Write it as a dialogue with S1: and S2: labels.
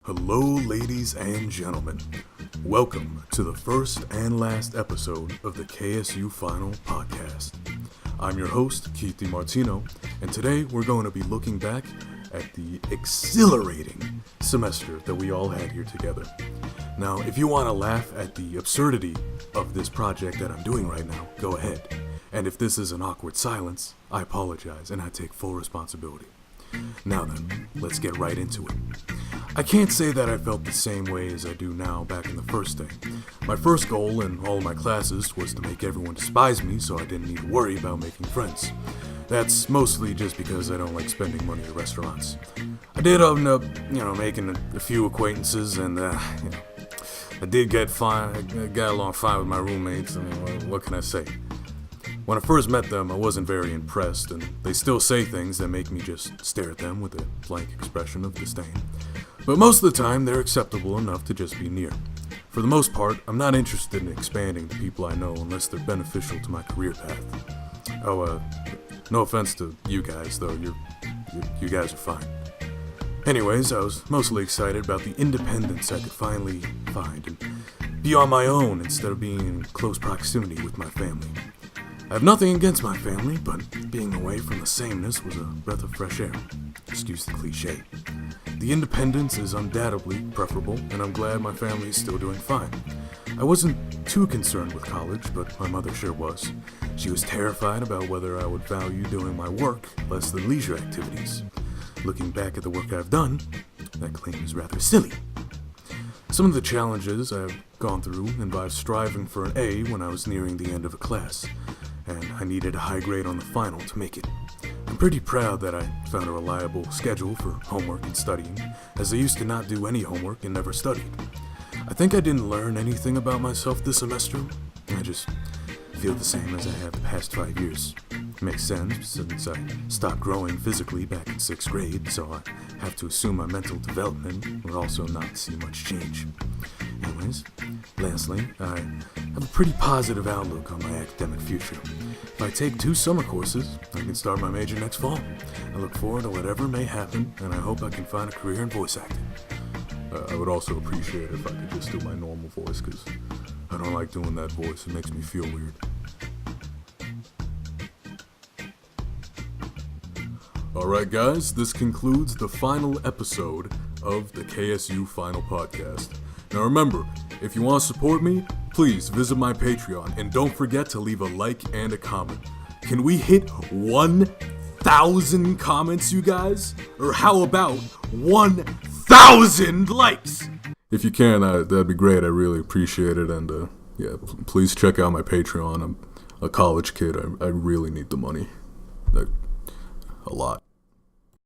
S1: Hello, ladies and gentlemen. Welcome to the first and last episode of the KSU Final Podcast. I'm your host, Keith DiMartino, and today we're going to be looking back at the exhilarating semester that we all had here together. Now, if you want to laugh at the absurdity of this project that I'm doing right now, go ahead. And if this is an awkward silence, I apologize and I take full responsibility. Now then, let's get right into it. I can't say that I felt the same way as I do now back in the first day. My first goal in all of my classes was to make everyone despise me so I didn't need to worry about making friends. That's mostly just because I don't like spending money at restaurants. I did end up, making a few acquaintances and, I did get along fine with my roommates. I mean, what can I say? When I first met them, I wasn't very impressed, and they still say things that make me just stare at them with a blank expression of disdain. But most of the time, they're acceptable enough to just be near. For the most part, I'm not interested in expanding the people I know unless they're beneficial to my career path. No offense to you guys, though, you guys are fine. Anyways, I was mostly excited about the independence I could finally find and be on my own instead of being in close proximity with my family. I have nothing against my family, but being away from the sameness was a breath of fresh air. Excuse the cliche. The independence is undoubtedly preferable, and I'm glad my family is still doing fine. I wasn't too concerned with college, but my mother sure was. She was terrified about whether I would value doing my work less than leisure activities. Looking back at the work I've done, that claim is rather silly. Some of the challenges I've gone through involved striving for an A when I was nearing the end of a class, and I needed a high grade on the final to make it. I'm pretty proud that I found a reliable schedule for homework and studying, as I used to not do any homework and never studied. I think I didn't learn anything about myself this semester. I just feel the same as I have the past 5 years. Makes sense since I stopped growing physically back in 6th grade, so I have to assume my mental development would also not see much change. Anyways, lastly, I have a pretty positive outlook on my academic future. If I take 2 summer courses, I can start my major next fall. I look forward to whatever may happen, and I hope I can find a career in voice acting. I would also appreciate it if I could just do my normal voice, because I don't like doing that voice. It makes me feel weird. Alright guys, this concludes the final episode of the KSU Final Podcast. Now remember, if you want to support me, please visit my Patreon and don't forget to leave a like and a comment. Can we hit 1,000 comments, you guys? Or how about 1,000 likes? If you can, that'd be great. I really appreciate it. And please check out my Patreon. I'm a college kid. I really need the money. A lot.